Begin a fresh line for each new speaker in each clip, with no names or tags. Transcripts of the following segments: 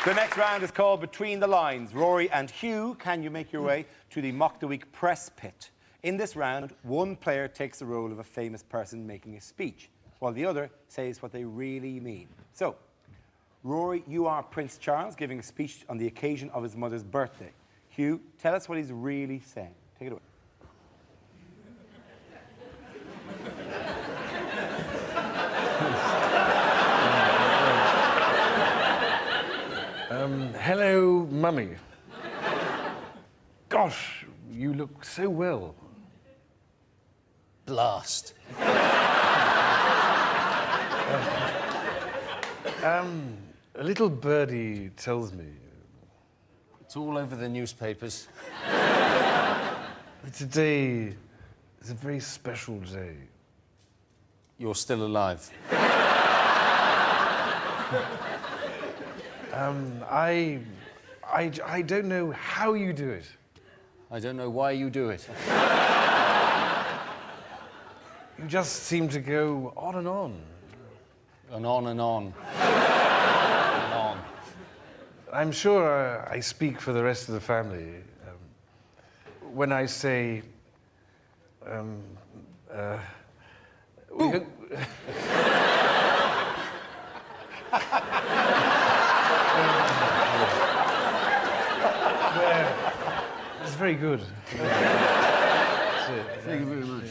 The next round is called Between the Lines. Rory and Hugh, can you make your way to the Mock the Week press pit? In this round, one player takes the role of a famous person making a speech, while the other says what they really mean. So, Rory, you are Prince Charles giving a speech on the occasion of his mother's birthday. Hugh, tell us what he's really saying. Take it away.
Hello, Mummy. Gosh, you look so well.
Blast.
A little birdie tells me
It's all over the newspapers.
that today is a very special day.
You're still alive.
I don't know how you do it.
I don't know why you do it.
You just seem to go on and on.
And on and on. And on.
I'm sure I speak for the rest of the family when I say, It's very good. That's it.
Thank you very much.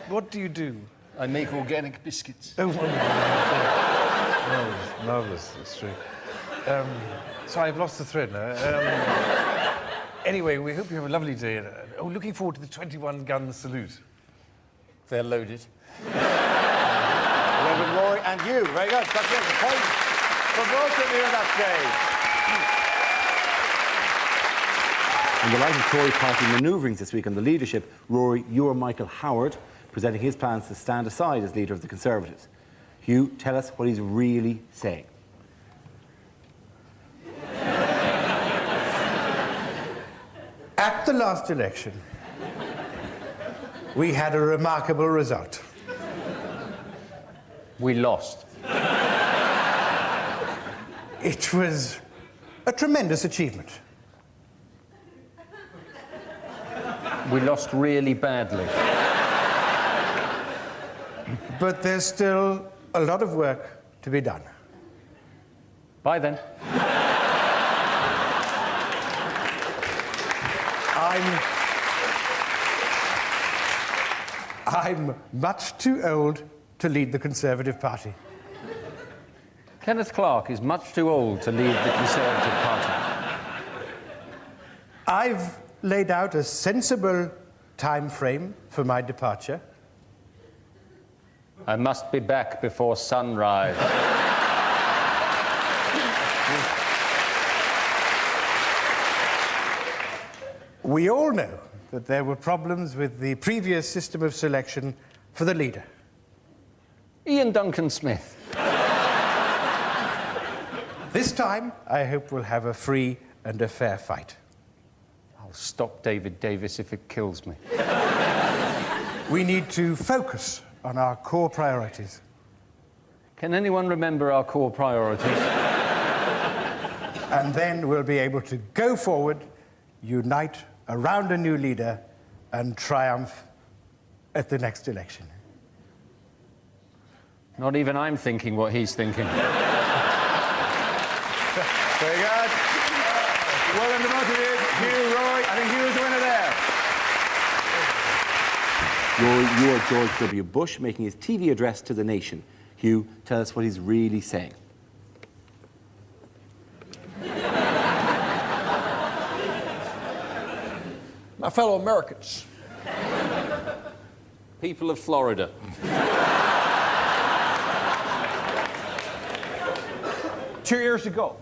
What do you do?
I make organic biscuits.
Oh, wonderful. Marvellous, that's true. So I've lost the thread now. Anyway, we hope you have a lovely day. Looking forward to the 21-gun salute.
They're loaded.
Reverend Rory and Hugh. Very good. That's it. The point for both of you at that stage. In the light of Tory party manoeuvrings this week on the leadership, Rory, you are Michael Howard, presenting his plans to stand aside as leader of the Conservatives. Hugh, tell us what he's really saying.
At the last election, we had a remarkable result.
We lost.
It was a tremendous achievement.
We lost really badly.
But there's still a lot of work to be done.
Bye then.
I'm much too old to lead the Conservative Party.
Kenneth Clarke is much too old to lead the Conservative Party.
I've laid out a sensible time frame for my departure.
I must be back before sunrise.
We all know that there were problems with the previous system of selection for the leader.
Ian Duncan Smith.
This time, I hope we'll have a free and a fair fight.
I'll stop David Davis if it kills me.
We need to focus on our core priorities.
Can anyone remember our core priorities?
And then we'll be able to go forward, unite around a new leader, and triumph at the next election.
Not even I'm thinking what he's thinking.
Very good. Well done to both of you. Hugh, Rory. I think Hugh is the winner there. Rory, you are George W. Bush making his TV address to the nation. Hugh, tell us what he's really saying.
My fellow Americans.
People of Florida.
2 years ago,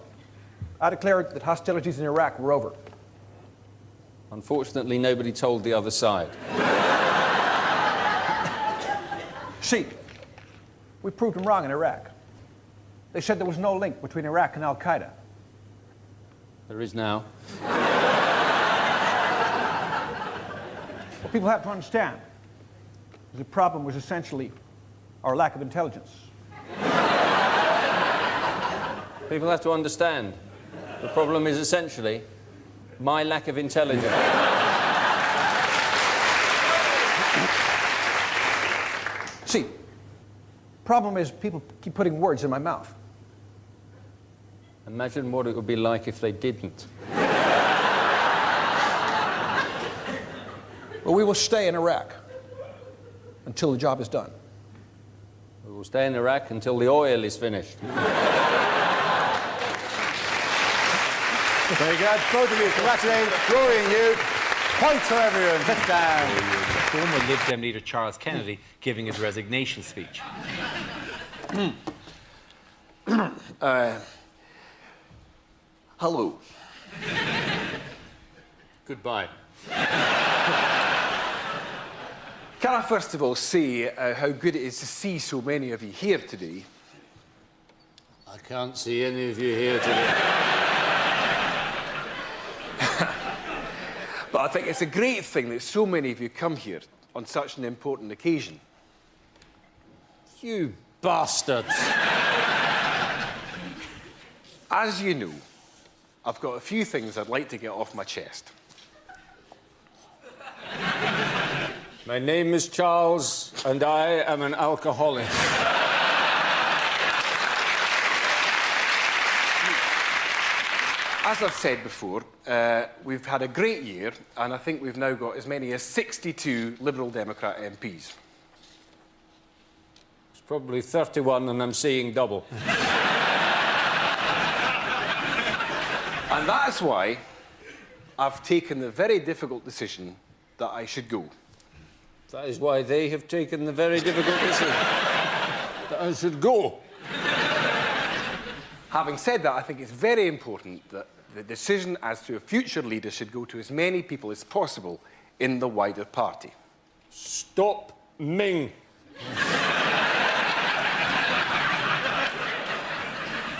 I declared that hostilities in Iraq were over.
Unfortunately, nobody told the other side.
See, we proved them wrong in Iraq. They said there was no link between Iraq and Al-Qaeda.
There is now.
What people have to understand is the problem was essentially our lack of intelligence.
People have to understand. The problem is essentially my lack of intelligence.
See, problem is people keep putting words in my mouth.
Imagine what it would be like if they didn't.
Well, we will stay in Iraq until the job is done.
We will stay in Iraq until the oil is finished.
Very good. Both of you, congratulations. Rory and you. Points for everyone. Sit down. Former Lib Dem leader Charles Kennedy giving his resignation speech.
Hello.
Goodbye.
Can I first of all say how good it is to see so many of you here today?
I can't see any of you here today.
But I think it's a great thing that so many of you come here on such an important occasion.
You bastards.
As you know, I've got a few things I'd like to get off my chest.
My name is Charles, and I am an alcoholic.
As I've said before, we've had a great year, and I think we've now got as many as 62 Liberal Democrat MPs.
It's probably 31, and I'm seeing double.
And that's why I've taken the very difficult decision that I should go.
That is why they have taken the very difficult decision that I should go.
Having said that, I think it's very important that the decision as to a future leader should go to as many people as possible in the wider party.
Stop Ming.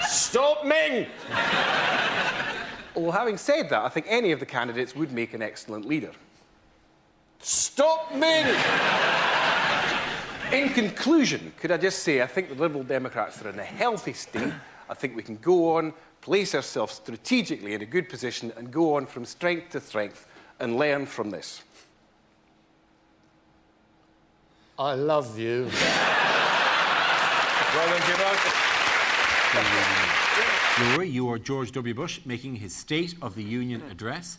Stop Ming!
Well, having said that, I think any of the candidates would make an excellent leader.
Stop Ming!
In conclusion, could I just say I think the Liberal Democrats are in a healthy state. I think we can go on, place ourselves strategically in a good position and go on from strength to strength and learn from this.
I love you.
Well done, Jim. Rory, you are George W. Bush making his State of the Union address.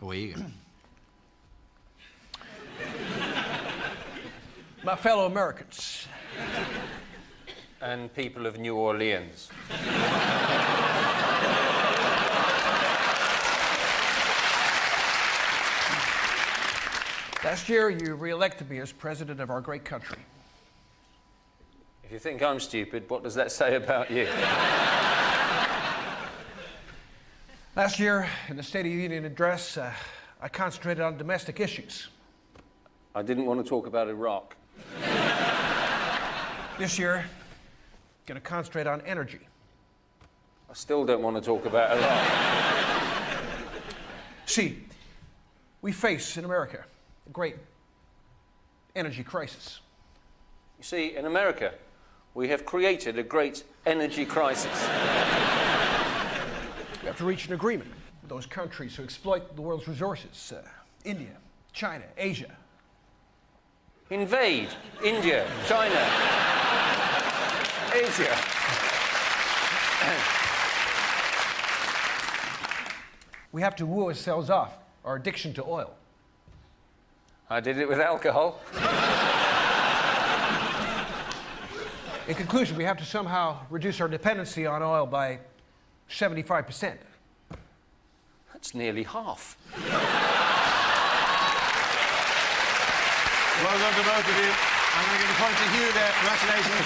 Away you go.
My fellow Americans,
And people of New Orleans.
last year you re-elected me as president of our great country.
If you think I'm stupid, what does that say about you?
Last year, in the State of the Union address, I concentrated on domestic issues.
I didn't want to talk about Iraq.
This year, going to concentrate on energy.
I still don't want to talk about Iraq.
See, we face in America a great energy crisis.
You see, in America, we have created a great energy crisis.
We have to reach an agreement with those countries who exploit the world's resources. India, China, Asia.
Invade India, China, Asia.
We have to woo ourselves off our addiction to oil.
I did it with alcohol.
In conclusion, we have to somehow reduce our dependency on oil by 75%.
That's nearly half.
Well done to both of you. I'm going to give the point to Hugh there. Congratulations.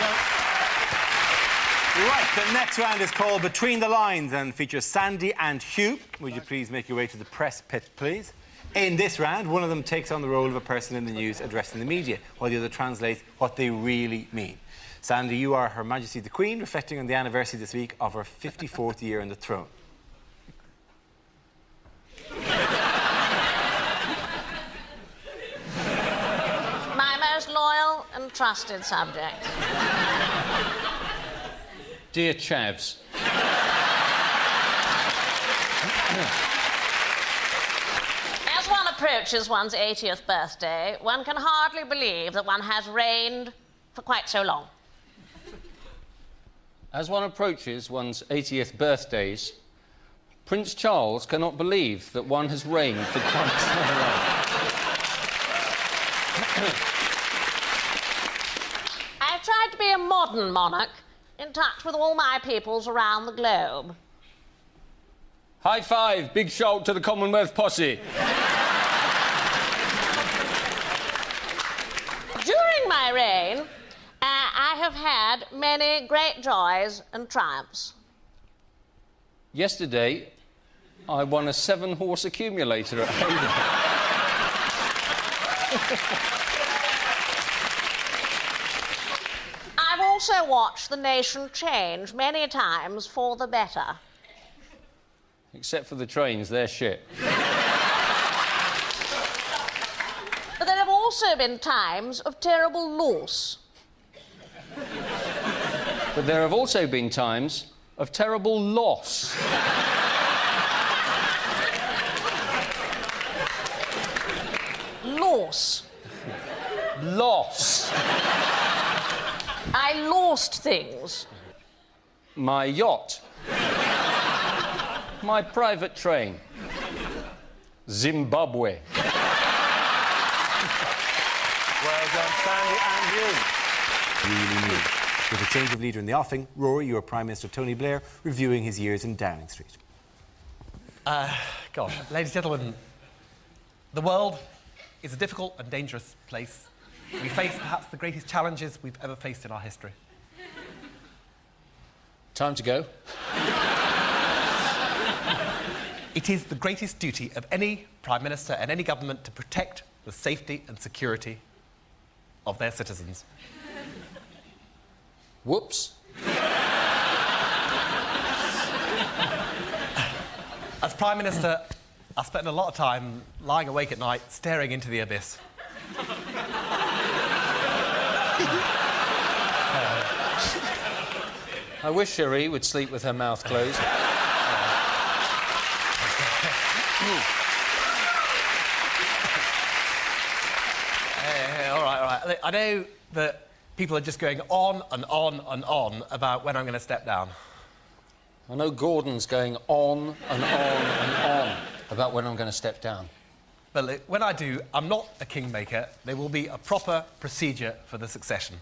Right, the next round is called Between the Lines and features Sandy and Hugh. Would you please make your way to the press pit, please? In this round, one of them takes on the role of a person in the news addressing the media, while the other translates what they really mean. Sandy, you are Her Majesty the Queen, reflecting on the anniversary this week of her 54th year on the throne.
My most loyal and trusted subject.
Dear Chavs,
As one approaches one's 80th birthday, one can hardly believe that one has reigned for quite so long.
As one approaches one's 80th birthdays, Prince Charles cannot believe that one has reigned for quite so long.
I've tried to be a modern monarch, in touch with all my peoples around the globe.
High five, big shout to the Commonwealth posse.
During my reign, I have had many great joys and triumphs.
Yesterday, I won a 7-horse accumulator at Hayden.
I've also watched the nation change many times for the better.
Except for the trains, they're shit.
But there have also been times of terrible loss.
But there have also been times of terrible loss.
Loss.
Loss.
I lost things.
My yacht. My private train. Zimbabwe.
Well done, Sandy and you. Really new. With a change of leader in the offing, Rory, your Prime Minister Tony Blair, reviewing his years in Downing Street.
Gosh, ladies and gentlemen, the world is a difficult and dangerous place. We face perhaps the greatest challenges we've ever faced in our history.
Time to go.
It is the greatest duty of any Prime Minister and any government to protect the safety and security of their citizens.
Whoops.
As Prime Minister, I spent a lot of time lying awake at night, staring into the abyss.
I wish Cherie would sleep with her mouth closed.
All right. Look, I know that people are just going on and on and on about when I'm going to step down.
I know Gordon's going on and on and on about when I'm going to step down.
But look, when I do, I'm not a kingmaker. There will be a proper procedure for the succession.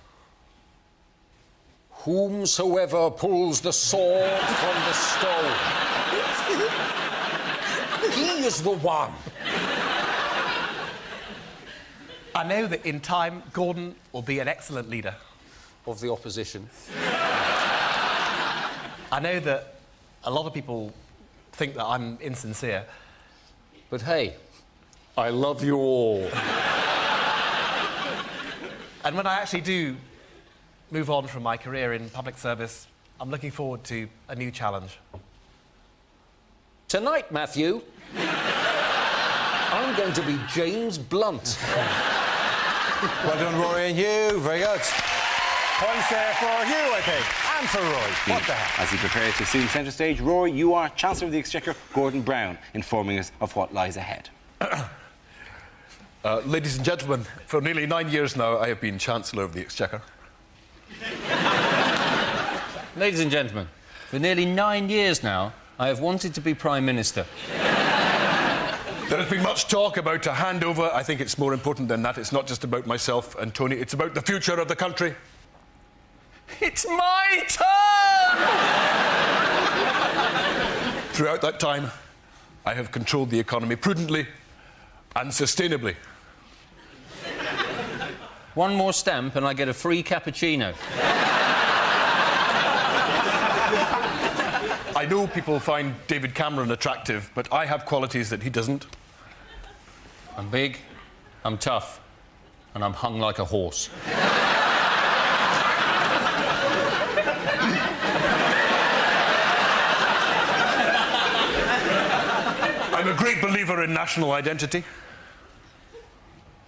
Whomsoever pulls the sword from the stone, he is the one.
I know that in time, Gordon will be an excellent leader.
Of the opposition.
I know that a lot of people think that I'm insincere.
But hey, I love you all.
And when I actually do move on from my career in public service, I'm looking forward to a new challenge.
Tonight, Matthew, I'm going to be James Blunt.
Well done, Rory and Hugh. Very good. Points there for Hugh, I think, and for Rory. What the heck? As he prepares to assume centre stage, Rory, you are Chancellor of the Exchequer, Gordon Brown, informing us of what lies ahead.
Ladies and gentlemen, for nearly 9 years now, I have been Chancellor of the Exchequer.
Ladies and gentlemen, for nearly 9 years now, I have wanted to be Prime Minister.
There has been much talk about a handover. I think it's more important than that. It's not just about myself and Tony. It's about the future of the country.
It's my turn!
Throughout that time, I have controlled the economy prudently and sustainably.
One more stamp and I get a free cappuccino.
I know people find David Cameron attractive, but I have qualities that he doesn't.
I'm big, I'm tough, and I'm hung like a horse.
I'm a great believer in national identity.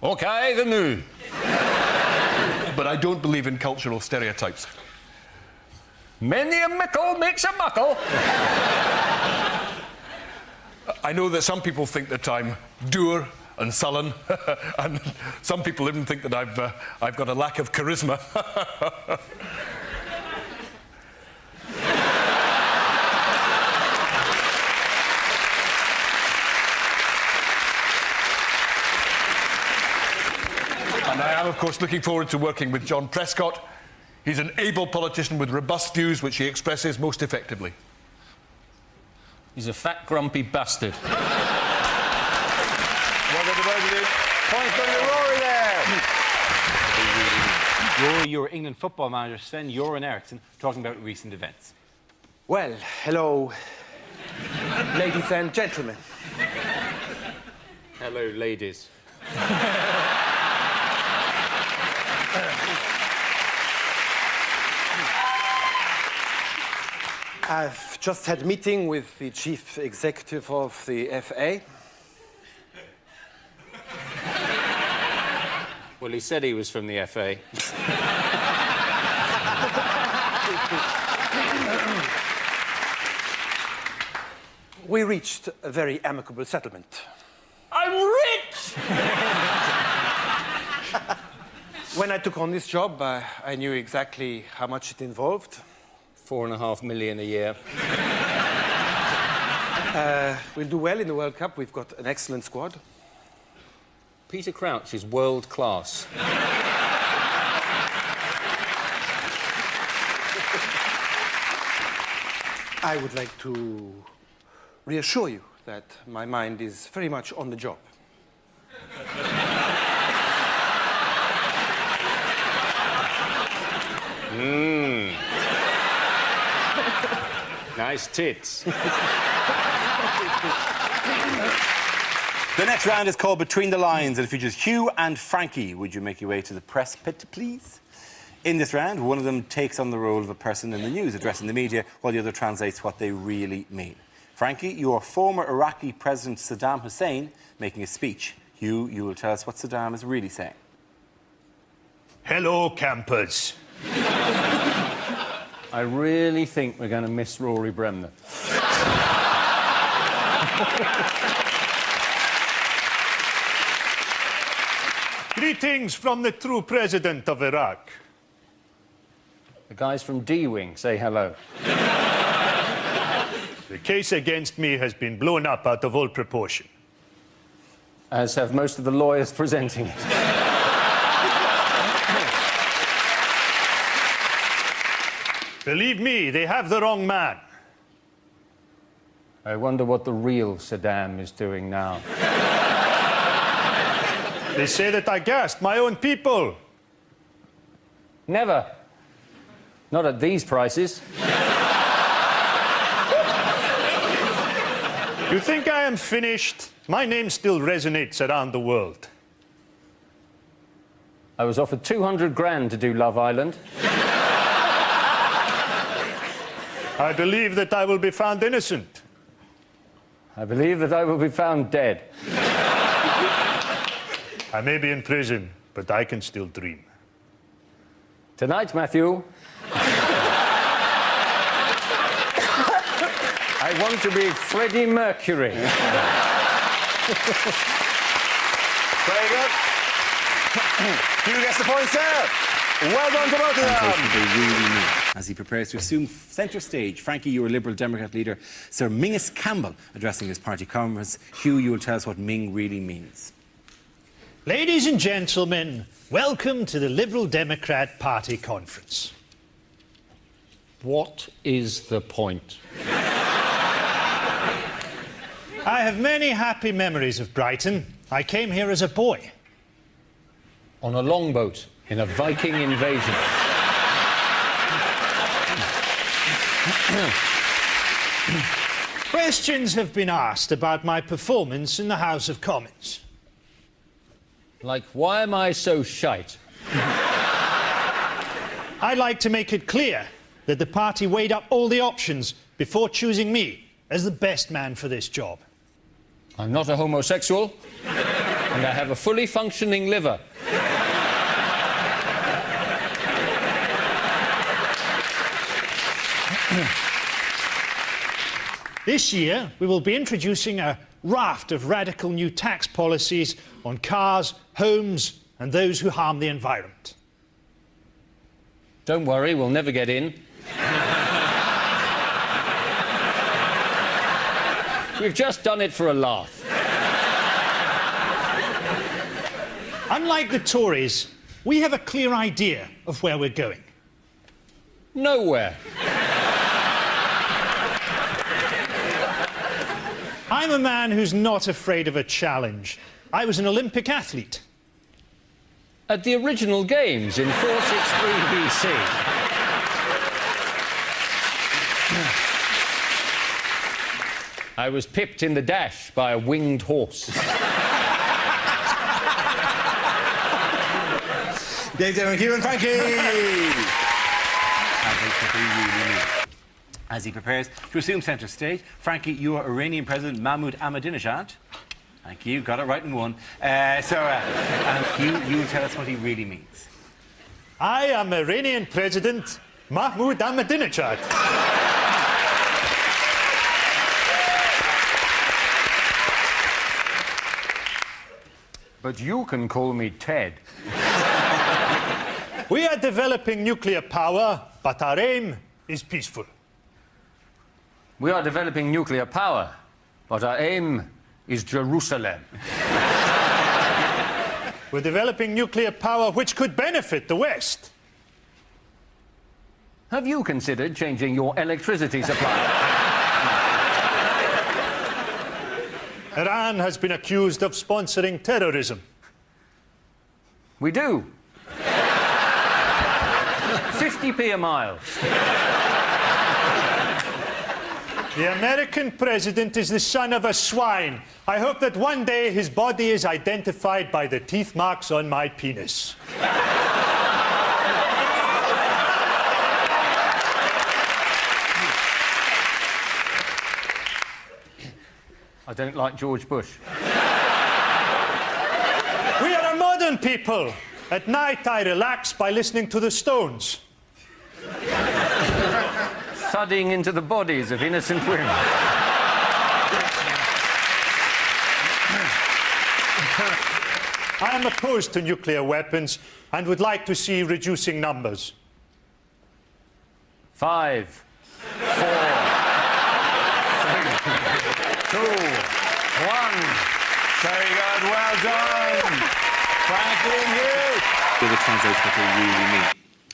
OK, the new.
But I don't believe in cultural stereotypes.
Many a mickle makes a muckle.
I know that some people think that I'm dour and sullen, and some people even think that I've got a lack of charisma. And I am, of course, looking forward to working with John Prescott. He's an able politician with robust views, which he expresses most effectively.
He's a fat, grumpy bastard.
Welcome to both of you. Points going to Rory there. Rory, your England football manager, Sven-Göran Eriksson, talking about recent events.
Well, hello, ladies and gentlemen.
Hello, ladies.
I've just had a meeting with the chief executive of the FA.
Well, he said he was from the FA.
We reached a very amicable settlement.
I'm rich!
When I took on this job, I knew exactly how much it involved.
$4.5 million a year.
We'll do well in the World Cup. We've got an excellent squad.
Peter Crouch is world class.
I would like to reassure you that my mind is very much on the job.
Nice tits.
The next round is called Between the Lines and it features Hugh and Frankie. Would you make your way to the press pit, please? In this round, one of them takes on the role of a person in the news addressing the media while the other translates what they really mean. Frankie, you are former Iraqi President Saddam Hussein making a speech. Hugh, you will tell us what Saddam is really saying.
Hello, campers.
I really think we're going to miss Rory Bremner.
Greetings from the true president of Iraq.
The guys from D-Wing say hello.
The case against me has been blown up out of all proportion.
As have most of the lawyers presenting it.
Believe me, they have the wrong man.
I wonder what the real Saddam is doing now.
They say that I gassed my own people.
Never. Not at these prices.
You think I am finished? My name still resonates around the world.
I was offered 200 grand to do Love Island.
I believe that I will be found innocent.
I believe that I will be found dead.
I may be in prison, but I can still dream.
Tonight, Matthew, I want to be Freddie Mercury.
Very good. Hugh gets the points there. Well done to both of them. As he prepares to assume centre stage, Frankie, your Liberal Democrat leader, Sir Mingus Campbell, addressing his party conference. Hugh, you will tell us what Ming really means.
Ladies and gentlemen, welcome to the Liberal Democrat Party conference.
What is the point?
I have many happy memories of Brighton. I came here as a boy.
On a longboat in a Viking invasion.
Questions have been asked about my performance in the House of Commons.
Like, why am I so shite?
I'd like to make it clear that the party weighed up all the options before choosing me as the best man for this job.
I'm not a homosexual, and I have a fully functioning liver.
This year, we will be introducing a raft of radical new tax policies on cars, homes, and those who harm the environment.
Don't worry, we'll never get in. We've just done it for a laugh.
Unlike the Tories, we have a clear idea of where we're going.
Nowhere.
I'm a man who's not afraid of a challenge. I was an Olympic athlete.
At the original Games in 463 BC. I was pipped in the dash by a winged horse.
Dave Devon, Hugh and Frankie! As he prepares to assume centre stage, Frankie, you are Iranian President Mahmoud Ahmadinejad. Thank you, got it right in one. And Hugh, you will tell us what he really means.
I am Iranian President Mahmoud Ahmadinejad.
But you can call me Ted.
We are developing nuclear power, but our aim is peaceful.
We are developing nuclear power, but our aim is Jerusalem.
We're developing nuclear power which could benefit the West.
Have you considered changing your electricity supply?
Iran has been accused of sponsoring terrorism.
We do. 50p a mile.
The American president is the son of a swine. I hope that one day his body is identified by the teeth marks on my penis.
I don't like George Bush.
We are a modern people. At night, I relax by listening to the Stones.
Thudding into the bodies of innocent women.
I am opposed to nuclear weapons and would like to see reducing numbers.
5, 4, 3, 2, 1.
Very good, well done! Frankie and Hugh! David translates what they really mean.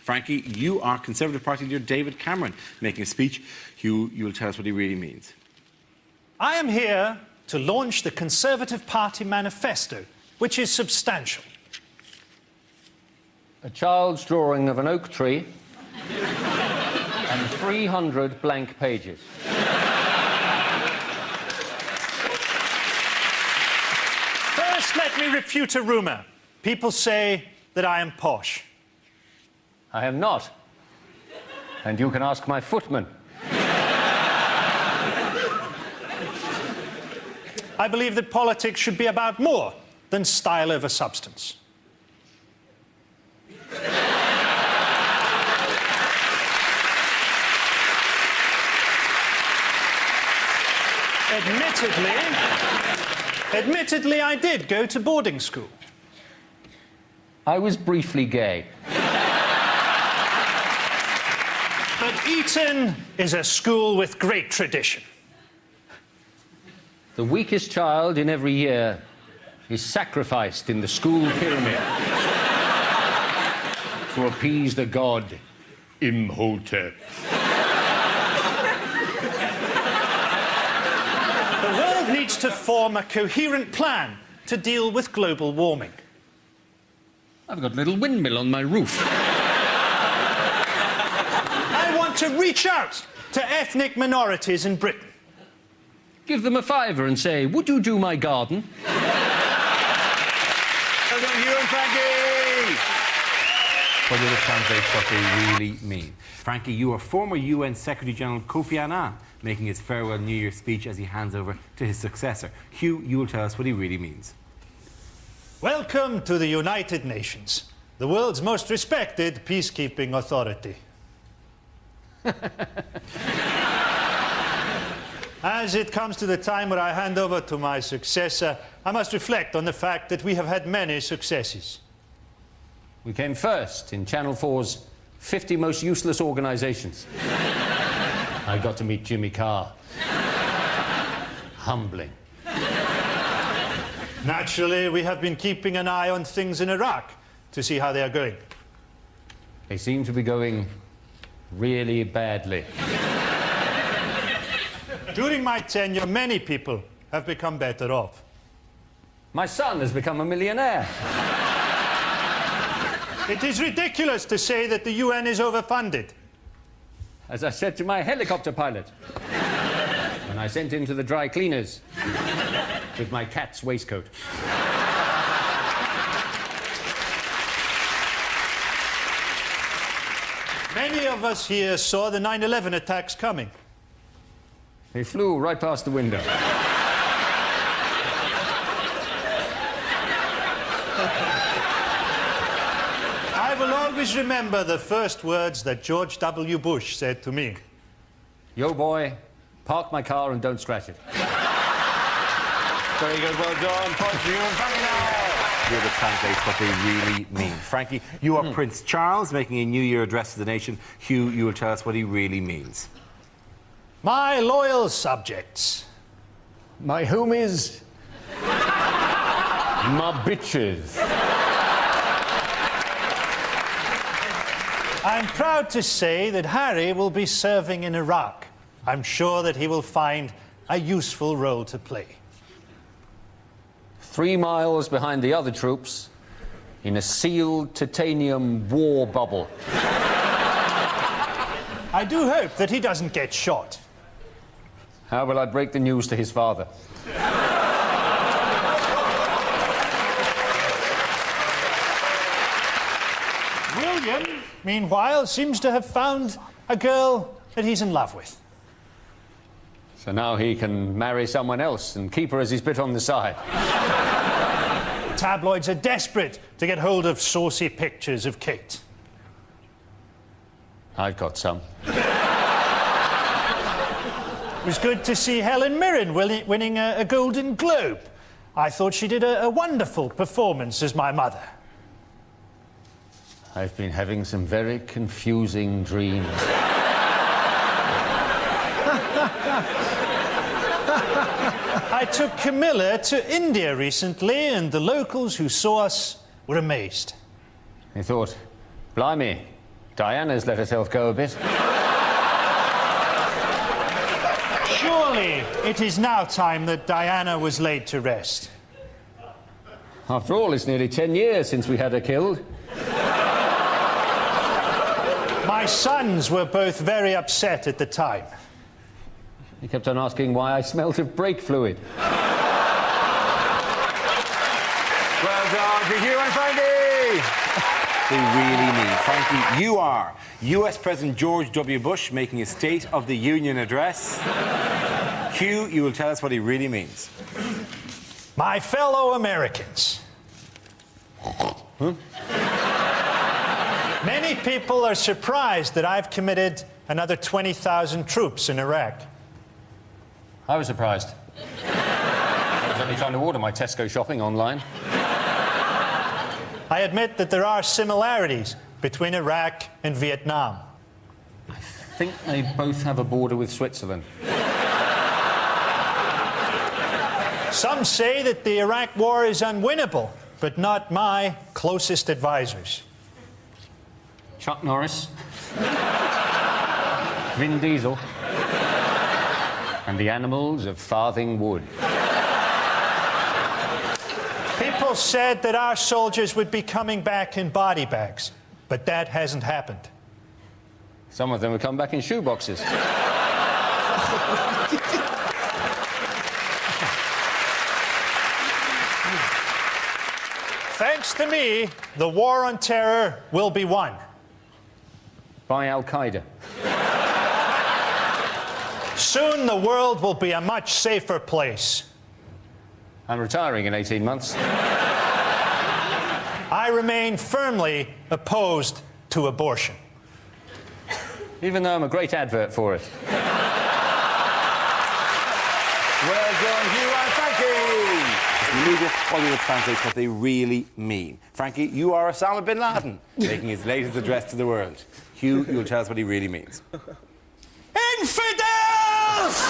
Frankie, you are Conservative Party leader David Cameron making a speech. Hugh, you will tell us what he really means.
I am here to launch the Conservative Party manifesto, which is substantial.
A child's drawing of an oak tree and 300 blank pages.
First, let me refute a rumour. People say that I am posh.
I am not. And you can ask my footman.
I believe that politics should be about more than style over substance. Admittedly, I did go to boarding school.
I was briefly gay.
But Eton is a school with great tradition.
The weakest child in every year is sacrificed in the school pyramid to appease the god Imhotep.
The world needs to form a coherent plan to deal with global warming.
I've got a little windmill on my roof.
I want to reach out to ethnic minorities in Britain.
Give them a fiver and say, would you do my garden?
Well done, Hugh and Frankie! But will it translate what they really mean? Frankie, you are former UN Secretary-General Kofi Annan making his farewell New Year speech as he hands over to his successor. Hugh, you will tell us what he really means.
Welcome to the United Nations, the world's most respected peacekeeping authority. As it comes to the time where I hand over to my successor, I must reflect on the fact that we have had many successes.
We came first in Channel 4's 50 most useless organisations. I got to meet Jimmy Carr. Humbling.
Naturally, we have been keeping an eye on things in Iraq to see how they are going.
They seem to be going really badly.
During my tenure, many people have become better off.
My son has become a millionaire.
It is ridiculous to say that the UN is overfunded.
As I said to my helicopter pilot when I sent him to the dry cleaners with my cat's waistcoat.
Many of us here saw the 9/11 attacks coming.
They flew right past the window.
I will always remember the first words that George W. Bush said to me.
Yo, boy, park my car and don't scratch it.
Very good, well done. Point for you and Frankie now. You're to translate what they really mean. Frankie, you are Prince Charles making a New Year address to the nation. Hugh, you will tell us what he really means.
My loyal subjects.
My homies. My bitches.
I'm proud to say that Harry will be serving in Iraq. I'm sure that he will find a useful role to play.
3 miles behind the other troops in a sealed titanium war bubble.
I do hope that he doesn't get shot.
How will I break the news to his father?
William, meanwhile, seems to have found a girl that he's in love with.
So now he can marry someone else and keep her as his bit on the side.
Tabloids are desperate to get hold of saucy pictures of Kate.
I've got some.
It was good to see Helen Mirren winning a Golden Globe. I thought she did a wonderful performance as my mother.
I've been having some very confusing dreams.
I took Camilla to India recently, and the locals who saw us were amazed.
They thought, blimey, Diana's let herself go a bit.
Surely it is now time that Diana was laid to rest.
After all, it's nearly 10 years since we had her killed.
My sons were both very upset at the time.
He kept on asking why I smelt of brake fluid.
Well done to Hugh and Frankie. They really mean. Frankie, you are US President George W. Bush making a State of the Union address. Hugh, you will tell us what he really means.
My fellow Americans. Many people are surprised that I've committed another 20,000 troops in Iraq.
I was surprised. I was only trying to order my Tesco shopping online.
I admit that there are similarities between Iraq and Vietnam.
I think they both have a border with Switzerland.
Some say that the Iraq war is unwinnable, but not my closest advisors.
Chuck Norris, Vin Diesel, and the animals of Farthing Wood.
People said that our soldiers would be coming back in body bags, but that hasn't happened.
Some of them would come back in shoeboxes.
Thanks to me, the war on terror will be won.
By Al-Qaeda.
Soon the world will be a much safer place.
I'm retiring in 18 months.
I remain firmly opposed to abortion.
Even though I'm a great advert for it.
Well done, Hugh and Frankie. The media Hollywood translates what they really mean. Frankie, you are Osama bin Laden, making his latest address to the world. Hugh, you'll tell us what he really means.
Infidels!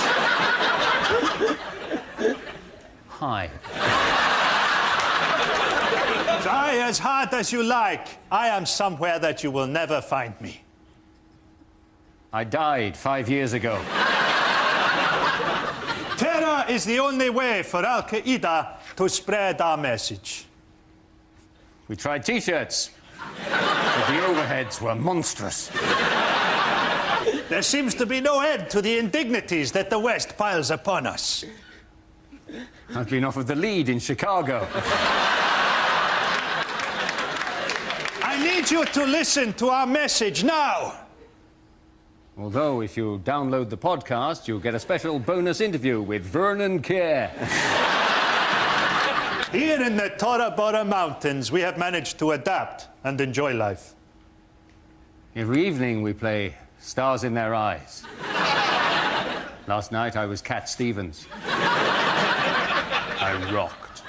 Hi.
Try as hard as you like. I am somewhere that you will never find me.
I died 5 years ago.
Terror is the only way for Al Qaeda to spread our message.
We tried T-shirts, but the overheads were monstrous.
There seems to be no end to the indignities that the West piles upon us.
I've been offered the lead in Chicago.
I need you to listen to our message now.
Although, if you download the podcast, you'll get a special bonus interview with Vernon Kerr.
Here in the Tora Bora Mountains, we have managed to adapt and enjoy life.
Every evening we play Stars in Their Eyes. Last night I was Cat Stevens. I rocked.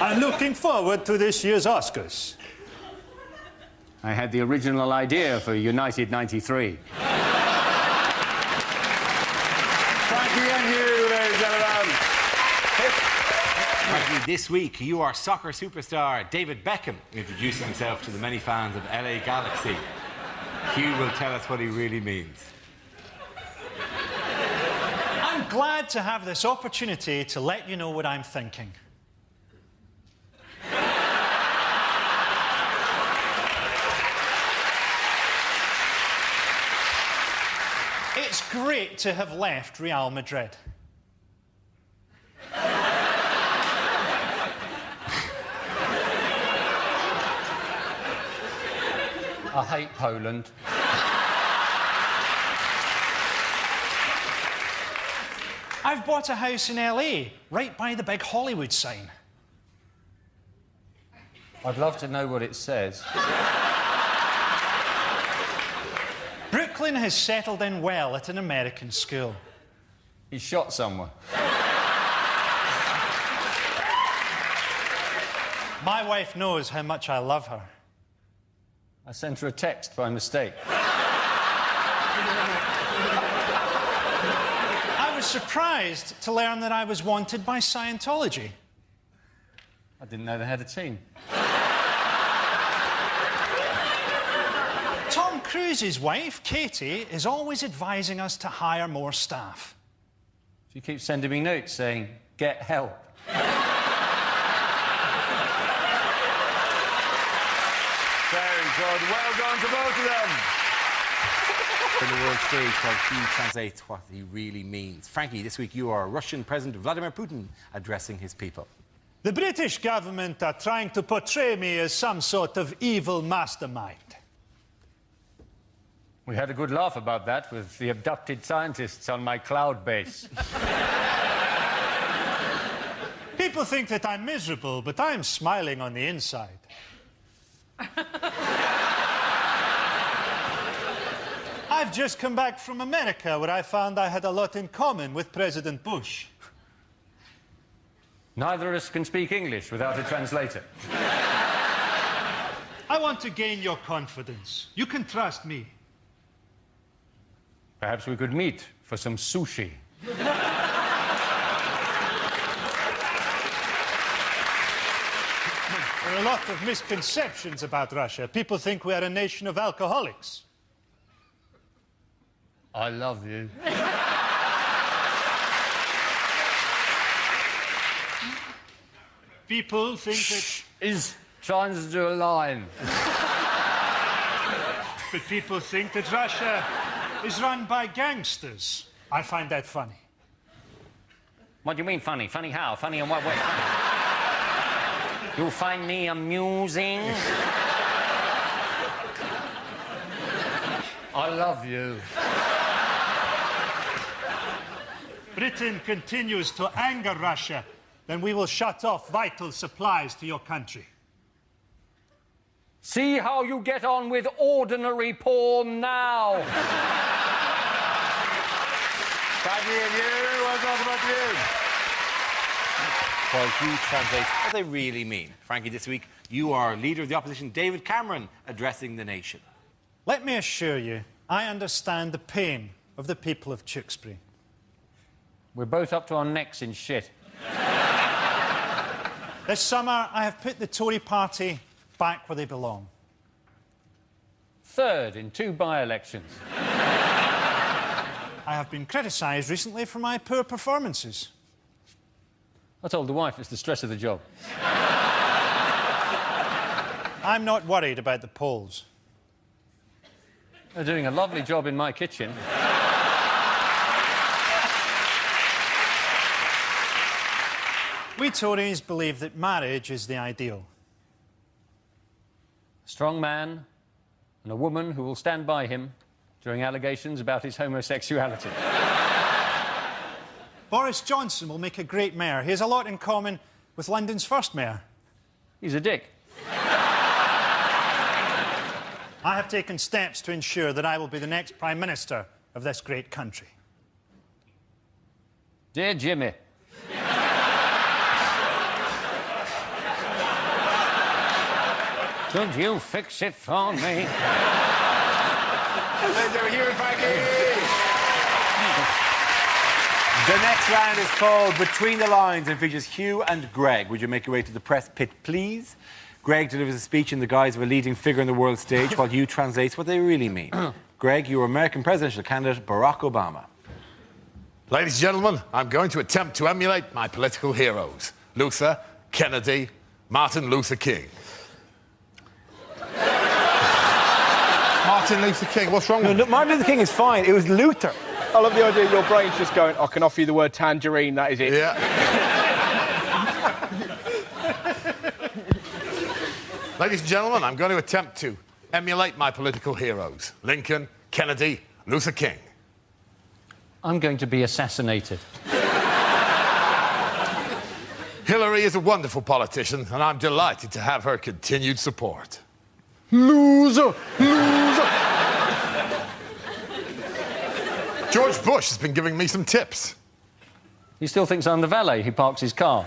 I'm looking forward to this year's Oscars.
I had the original idea for United 93.
Frankie and Hugh, ladies and gentlemen. Frankie, this week you are soccer superstar David Beckham introducing himself to the many fans of LA Galaxy. Hugh will tell us what he really means.
I'm glad to have this opportunity to let you know what I'm thinking. It's great to have left Real Madrid.
I hate Poland.
I've bought a house in LA, right by the big Hollywood sign.
I'd love to know what it says.
Brooklyn has settled in well at an American school.
He shot someone.
My wife knows how much I love her.
I sent her a text by mistake.
I was surprised to learn that I was wanted by Scientology.
I didn't know they had a team.
Tom Cruise's wife, Katie, is always advising us to hire more staff.
She keeps sending me notes saying, get help.
Very good. Well done to both of them. In the world stage, while Hugh translates what he really means. Frankie, this week you are Russian President Vladimir Putin addressing his people.
The British government are trying to portray me as some sort of evil mastermind.
We had a good laugh about that with the abducted scientists on my cloud base.
People think that I'm miserable, but I'm smiling on the inside. I've just come back from America, where I found I had a lot in common with President Bush.
Neither of us can speak English without a translator.
I want to gain your confidence. You can trust me.
Perhaps we could meet for some sushi.
There are a lot of misconceptions about Russia. People think we are a nation of alcoholics.
I love you.
People think that...
He's trying to do a line.
But people think that Russia is run by gangsters. I find that funny.
What do you mean funny? Funny how? Funny in what way? You find me amusing? I love you.
Britain continues to anger Russia, then we will shut off vital supplies to your country.
See how you get on with ordinary porn now.
Frankie and you, well done about you. While Hugh translates what they really mean. Frankie, this week, you are Leader of the Opposition, David Cameron, addressing the nation.
Let me assure you, I understand the pain of the people of Tewkesbury.
We're both up to our necks in shit.
This summer, I have put the Tory party back where they belong.
Third in 2 by-elections.
I have been criticised recently for my poor performances.
I told the wife it's the stress of the job.
I'm not worried about the polls.
They're doing a lovely job in my kitchen.
We Tories believe that marriage is the ideal.
A strong man and a woman who will stand by him during allegations about his homosexuality.
Boris Johnson will make a great mayor. He has a lot in common with London's first mayor.
He's a dick.
I have taken steps to ensure that I will be the next Prime Minister of this great country.
Dear Jimmy. Could you fix it for me?
They're here, Frankie! The next round is called Between the Lines and features Hugh and Greg. Would you make your way to the press pit, please? Greg delivers a speech in the guise of a leading figure on the world stage while Hugh translates what they really mean. Greg, you are American presidential candidate Barack Obama.
Ladies and gentlemen, I'm going to attempt to emulate my political heroes. Luther, Kennedy, Martin Luther King. Martin Luther King, what's wrong with
No, Martin Luther King is fine. It was Luther.
I love the idea your brain's just going, I can offer you the word tangerine, that is it.
Yeah. Ladies and gentlemen, I'm going to attempt to emulate my political heroes. Lincoln, Kennedy, Luther King.
I'm going to be assassinated.
Hillary is a wonderful politician, and I'm delighted to have her continued support. Loser! Loser! George Bush has been giving me some tips.
He still thinks I'm the valet. He parks his car.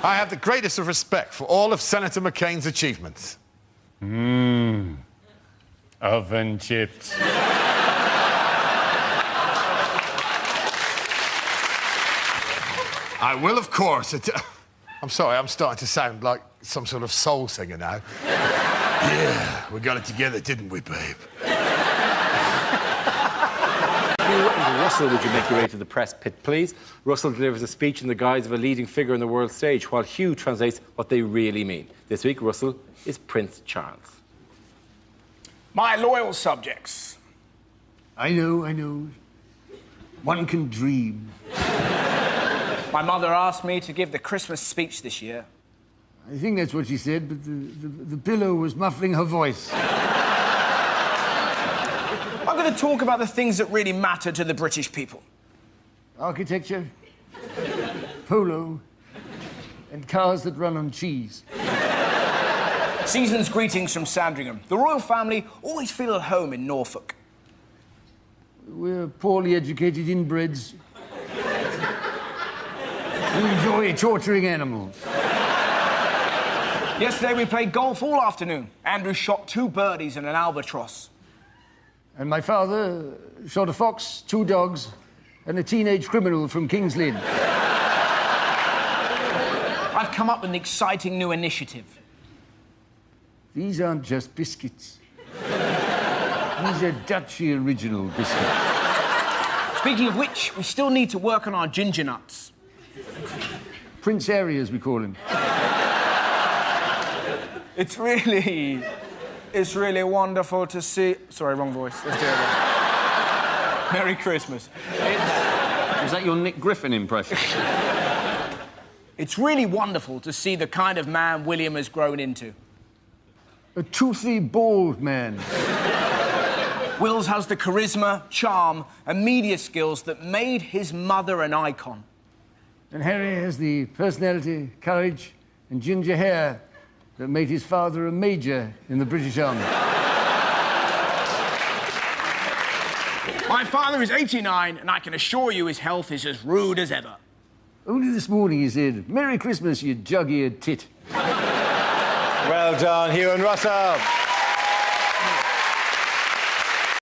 I have the greatest of respect for all of Senator McCain's achievements.
Oven chips.
I will, of course. I'm sorry, I'm starting to sound like some sort of soul singer now. Yeah, we got it together, didn't we, babe?
Russell, would you make your way to the press pit, please? Russell delivers a speech in the guise of a leading figure on the world stage, while Hugh translates what they really mean. This week, Russell is Prince Charles.
My loyal subjects.
I know. One can dream.
My mother asked me to give the Christmas speech this year.
I think that's what she said, but the pillow was muffling her voice.
I'm going to talk about the things that really matter to the British people.
Architecture, polo, and cars that run on cheese.
Season's greetings from Sandringham. The royal family always feel at home in Norfolk.
We're poorly educated inbreds. We enjoy torturing animals.
Yesterday we played golf all afternoon. Andrew shot 2 birdies and an albatross.
And my father shot a fox, 2 dogs, and a teenage criminal from King's Lynn.
I've come up with an exciting new initiative.
These aren't just biscuits. These are Dutchy original biscuits.
Speaking of which, we still need to work on our ginger nuts.
Prince Harry, as we call him.
It's really wonderful to see... Sorry, wrong voice. Let's do it again. Merry Christmas.
Is that your Nick Griffin impression?
It's really wonderful to see the kind of man William has grown into.
A toothy, bald man.
Wills has the charisma, charm, and media skills that made his mother an icon.
And Harry has the personality, courage, and ginger hair that made his father a major in the British Army.
My father is 89, and I can assure you his health is as rude as ever.
Only this morning he said, "Merry Christmas, you jug-eared tit."
Well done, Hugh and Russell.